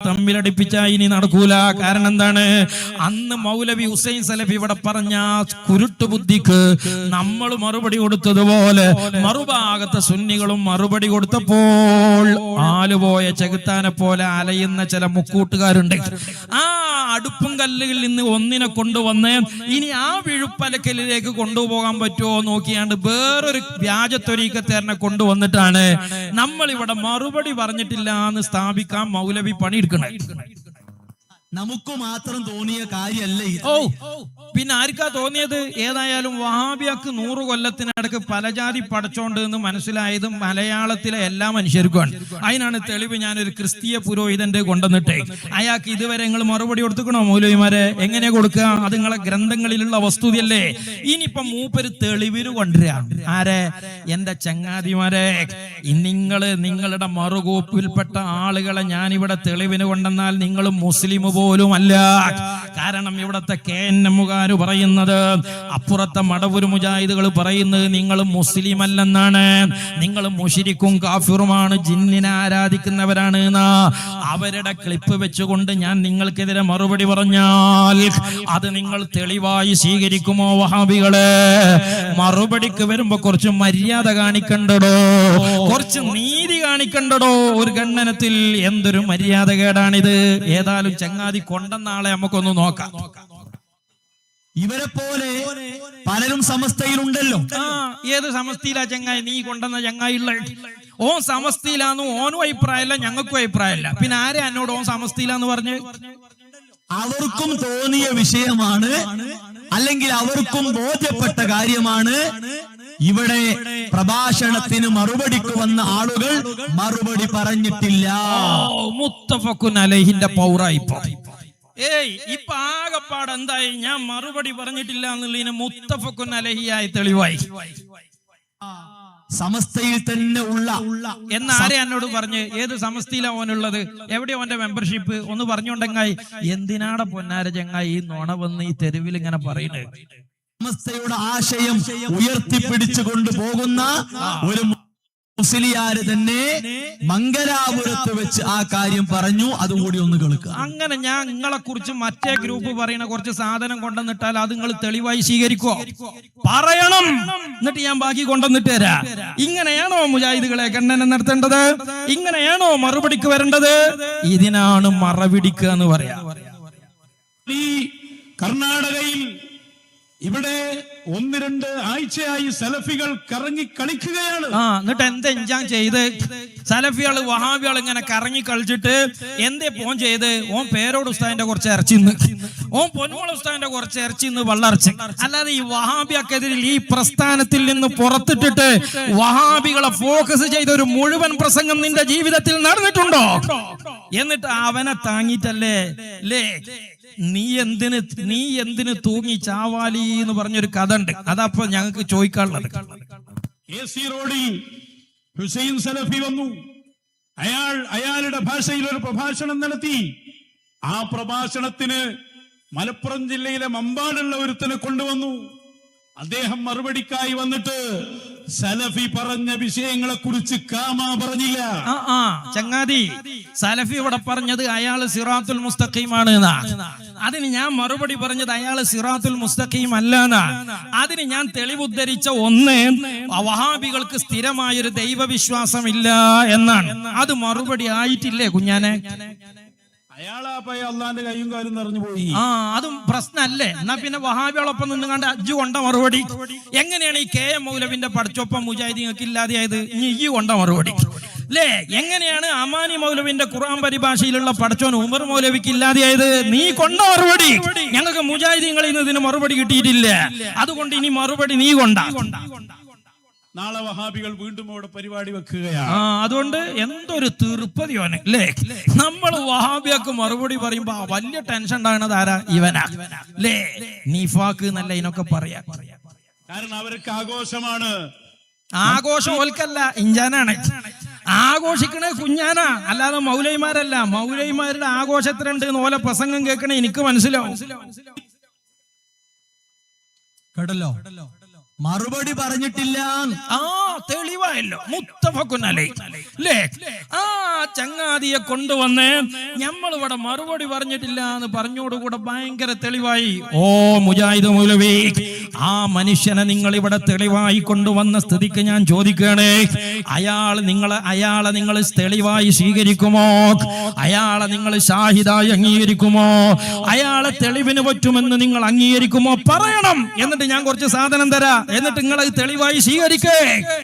തമ്മിലടിപ്പിച്ചാ ഇനി നടക്കൂല. കാരണം എന്താണ്? അന്ന് മൗലവി ഹുസൈൻ സലഫി ഇവിടെ പറഞ്ഞ കുരുട്ടു ബുദ്ധിക്ക് നമ്മൾ മറുപടി കൊടുത്തതുപോലെ മറുഭാഗത്തെ സുന്നികളും മറുപടി കൊടുത്തപ്പോൾ ആലുപോയ ചെകുത്താനെ പോലെ അലയുന്ന ചില മുക്കൂട്ടുകാരുണ്ട്. ആ അടുപ്പും കല്ലുകളിൽ നിന്ന് ഒന്നിനെ കൊണ്ടുവന്ന് ഇനി ആ വിഴുപ്പലക്കലിലേക്ക് കൊണ്ടുപോകാൻ പറ്റുമോ നോക്കിയാണ്ട് വേറൊരു വ്യാജത്വരീക്കത്തേരനെ കൊണ്ടുവന്നിട്ടാണ് നമ്മൾ ഇവിടെ മറുപടി പറഞ്ഞിട്ടില്ല എന്ന് സ്ഥാപിക്കാൻ മൗലവി പണിയെടുക്കണം. നമുക്ക് മാത്രം തോന്നിയ കാര്യമല്ല ഇത്. പിന്നെ ആർക്കാ തോന്നിയത്? ഏതായാലും വഹാബിയാക്ക് 100 കൊല്ലത്തിനടക്ക് പലജാതി പടച്ചോണ്ട് എന്ന് മനസ്സിലായതും മലയാളത്തിലെ എല്ലാ മനുഷ്യർക്കുമാണ്. അതിനാണ് തെളിവ് ഞാനൊരു ക്രിസ്തീയ പുരോഹിതന്റെ കൊണ്ടുവന്നിട്ടേ അയാൾക്ക് ഇതുവരെ നിങ്ങൾ മറുപടി കൊടുത്തുക്കണോ? മൗലവിമാരെ എങ്ങനെ കൊടുക്കുക? അത് നിങ്ങളെ ഗ്രന്ഥങ്ങളിലുള്ള വസ്തുതയല്ലേ. ഇനിയിപ്പം മൂപ്പര് തെളിവിന് കൊണ്ടുവരാ. ആരെ? എന്റെ ചങ്ങാതിമാരെ, നിങ്ങളുടെ മറുകൂപ്പിൽപ്പെട്ട ആളുകളെ ഞാനിവിടെ തെളിവിന് കൊണ്ടെന്നാൽ നിങ്ങൾ മുസ്ലിം പോലും അല്ല. കാരണം ഇവിടത്തെ KNM പറയുന്നത്, അപ്പുറത്തെ മടവൂര് മുജാഹിദുകൾ പറയുന്നത് നിങ്ങൾ മുസ്ലിം അല്ലെന്നാണ്. നിങ്ങൾ മുശ്രിക്കും കാഫിറുമാണ്, ജിന്നിനെ ആരാധിക്കുന്നവരാണ് എന്നാ. അവരുടെ ക്ലിപ്പ് വെച്ചുകൊണ്ട് ഞാൻ നിങ്ങൾക്കെതിരെ മറുപടി പറഞ്ഞാൽ അത് നിങ്ങൾ തെളിവായി സ്വീകരിക്കുമോ വഹാബികളെ? മറുപടിക്ക് വരുമ്പോ കുറച്ച് മര്യാദ കാണിക്കണ്ടടോ, കുറച്ച് നീതി കാണിക്കണ്ടടോ. ഒരു ഖണ്ഡനത്തിൽ എന്തൊരു മര്യാദ കേടാണിത്. ഏതായാലും ചങ്ങാതി കൊണ്ടെന്ന ആളെ നമുക്കൊന്ന് നോക്കാം. ഇവരെ പോലെ പലരും സമസ്തയിലുണ്ടല്ലോ. ഏത് സമസ്തയിലാ ചങ്ങായി നീ കൊണ്ടുവന്ന ചങ്ങായിള്ള? ഓൻ സമസ്തയിലാന്ന് ഓനും അഭിപ്രായമല്ല, ഞങ്ങൾക്കും അഭിപ്രായമല്ല. പിന്നെ ആരെ എന്നോട് ഓൻ സമസ്തയിലാന്ന് പറഞ്ഞ്? അവർക്കും തോന്നിയ വിഷയമാണ്, അല്ലെങ്കിൽ അവർക്കും ബോധ്യപ്പെട്ട കാര്യമാണ്. ഇവിടെ പ്രഭാഷണത്തിന് മറുപടിക്ക് വന്ന ആളുകൾ മറുപടി പറഞ്ഞിട്ടില്ല. മുത്തഫഖുൻ അലൈഹിന്റെ പൗറായിപ്പോ ഇപ്പൊ ആകപ്പാട് എന്തായി? ഞാൻ മറുപടി പറഞ്ഞിട്ടില്ല എന്നുള്ളതിന് മുത്തഫഖുൻ അലൈഹിയായി തെളിവായി. സമസ്തയിൽ തന്നെ ഉള്ള എന്നാരെ എന്നോട് പറഞ്ഞ്? ഏത് സമസ്തയിലാ ഓനുള്ളത്? എവിടെയോ ഓന്റെ മെമ്പർഷിപ്പ്? ഒന്ന് പറഞ്ഞോണ്ടെങ്ങായി. എന്തിനാടെ പൊന്നാര ചങ്ങായി ഈ നുണ വന്ന് ഈ തെരുവിൽ ഇങ്ങനെ പറയുന്നത്? സമസ്തയുടെ ആശയം ഉയർത്തിപ്പിടിച്ചുകൊണ്ട് പോകുന്ന ഒരു മുസ്ലിയാര് തന്നെ മംഗലാപുരത്ത് വെച്ച് ആ കാര്യം പറഞ്ഞു. അതുകൂടി ഒന്ന് കേൾക്കുക. അങ്ങനെ ഞാൻ നിങ്ങളെ കുറിച്ച് മറ്റേ ഗ്രൂപ്പ് പറയുന്ന കുറച്ച് സാധനം കൊണ്ടുവന്നിട്ടാൽ അത് നിങ്ങൾ തെളിവായി സ്വീകരിക്കോ? പറയണം, എന്നിട്ട് ഞാൻ ബാക്കി കൊണ്ടുവന്നിട്ട് തരാം. ഇങ്ങനെയാണോ മുജാഹിദുകളെ ഖണ്ഡനം നടത്തേണ്ടത്? ഇങ്ങനെയാണോ മറുപടിക്ക് വരേണ്ടത്? ഇതിനാണ് മറപിടിക്കുക എന്ന് പറയാ. ഈ കർണാടകയിൽ ഇവിടെ 1-2 ആഴ്ചയായി സലഫികൾ കറങ്ങി കളിക്കുകയാണ്. എന്നിട്ട് എന്തെഞ്ചാൻ ചെയ്ത് സലഫികള് വഹാബികൾ ഇങ്ങനെ കറങ്ങി കളിച്ചിട്ട് എന്തേ പോൻ ചെയ്ത്? ഓൻ പേരോട് ഉസ്താദിന്റെ കുറച്ച് ഇറച്ചിന്ന്, ഓൻ പൊന്മോൾ ഉസ്താദിന്റെ കുറച്ച് ഇറച്ചിന്ന് വള്ളറച്ച്. അല്ലാതെ ഈ വഹാബിയക്കെതിരിൽ ഈ പ്രസ്ഥാനത്തിൽ നിന്ന് പുറത്തിട്ടിട്ട് വഹാബികളെ ഫോക്കസ് ചെയ്ത ഒരു മുഴുവൻ പ്രസംഗം നിന്റെ ജീവിതത്തിൽ നടന്നിട്ടുണ്ടോ? എന്നിട്ട് അവനെ താങ്ങിട്ടല്ലേ നീ എന്തിന് തൂങ്ങി ചാവാലി എന്ന് പറഞ്ഞൊരു കഥ ഉണ്ട്. അതപ്പോ ഞങ്ങൾക്ക് ചോദിക്കാനുള്ളത്. AC റോഡിൽ ഹുസൈൻ സലഫി വന്നു. അയാളുടെ ഭാഷയിൽ ഒരു പ്രഭാഷണം നടത്തി. ആ പ്രഭാഷണത്തിന് മലപ്പുറം ജില്ലയിലെ മമ്പാടുള്ള ഒരുത്തനെ കൊണ്ടുവന്നു. അദ്ദേഹം മറുപടിക്കായി വന്നിട്ട് സലഫി പറഞ്ഞ വിഷയങ്ങളെ കുറിച്ച് കാമാ പറഞ്ഞില്ല. ചങ്ങാതി, സലഫി ഇവിടെ പറഞ്ഞത് അയാള് സിറാത്തുൽ മുസ്തഖീമാണ് എന്നാ. അതിന് ഞാൻ മറുപടി പറഞ്ഞത് അയാള് സിറാത്തുൽ മുസ്തഖീം അല്ലാന്നാ. അതിന് ഞാൻ തെളിവുദ്ധരിച്ച ഒന്ന്, വഹാബികൾക്ക് സ്ഥിരമായൊരു ദൈവവിശ്വാസം ഇല്ല എന്നാണ്. അത് മറുപടി ആയിട്ടില്ലേ കുഞ്ഞാനെ? അയാളാപ്പയ അള്ളാന്റെ കയ്യും കാലും നിറഞ്ഞു പോയി. അതും പ്രശ്നല്ലേ? എന്നാ പിന്നെ വഹാബികളൊപ്പം നിന്ന് കണ്ട് അജ്ജു കൊണ്ട മറുപടി. എങ്ങനെയാണ് ഈ KM മൗലവിന്റെ പഠിച്ചൊപ്പം മുജാഹിദീങ്ങൾക്ക് ഇല്ലാതെയായത്? ഈ കൊണ്ട മറുപടി അല്ലേ? എങ്ങനെയാണ് അമാനി മൗലവിന്റെ ഖുർആൻ പരിഭാഷയിലുള്ള പഠിച്ചോൻ ഉമർ മൗലവിക്ക് ഇല്ലാതെയായത്? നീ കൊണ്ട മറുപടി. ഞങ്ങൾക്ക് മുജാഹിദീങ്ങളിൽ നിന്ന് ഇതിന് മറുപടി കിട്ടിയിട്ടില്ല. അതുകൊണ്ട് ഇനി മറുപടി നീ കൊണ്ട. നാളെ വഹാബികൾ വീണ്ടും അവിടെ പരിപാടി വെക്കുകയാണ്. അതുകൊണ്ട് എന്തൊരു തീർപ്പതിയോനെ അല്ലേ? നമ്മൾ വഹാബിയാക്ക് മറുപടി പറയുമ്പോ വലിയ ടെൻഷൻ ഉണ്ടാകുന്നത് ആരാ? ഇവനാ അല്ലേ? നിഫാക്ക് എന്നല്ല ഇതിനൊക്കെ പറയാ. കാരണം അവർക്ക് ആഘോഷമാണ്. ആഘോഷം ഓൽക്കല്ല, ഇഞ്ചാനാണ് ആഘോഷിക്കണേ കുഞ്ഞാനാ, അല്ലാതെ മൗലൈമാരല്ല. മൗലൈമാരുടെ ആഘോഷത്തിലുണ്ട് ഓലെ പ്രസംഗം കേൾക്കണേ എനിക്ക് മനസ്സിലാവും. കേട്ടല്ലോ? മറുപടി പറഞ്ഞിട്ടില്ല. തെളിവായല്ലോ, മുത്തഫഖുൻ അലൈഹി അല്ലേ? ആ ചങ്ങാതിയെ കൊണ്ടുവന്ന് നമ്മളിവിടെ മറുപടി പറഞ്ഞിട്ടില്ല എന്ന് പറഞ്ഞോടുകൂടെ ഭയങ്കര തെളിവായി. ഓ മുജാഹിദ് മൗലവി, ആ മനുഷ്യനെ നിങ്ങൾ ഇവിടെ തെളിവായി കൊണ്ടുവന്ന സ്ഥിതിക്ക് ഞാൻ ചോദിക്കണേ, അയാളെ നിങ്ങൾ തെളിവായി സ്വീകരിക്കുമോ? അയാളെ നിങ്ങൾ ഷാഹിദായി അംഗീകരിക്കുമോ? അയാളെ തെളിവിന് പറ്റുമെന്ന് നിങ്ങൾ അംഗീകരിക്കുമോ? പറയണം. എന്നിട്ട് ഞാൻ കുറച്ച് സാധനം തരാം, എന്നിട്ട് നിങ്ങൾ തെളിവായി സ്വീകരിക്കേ.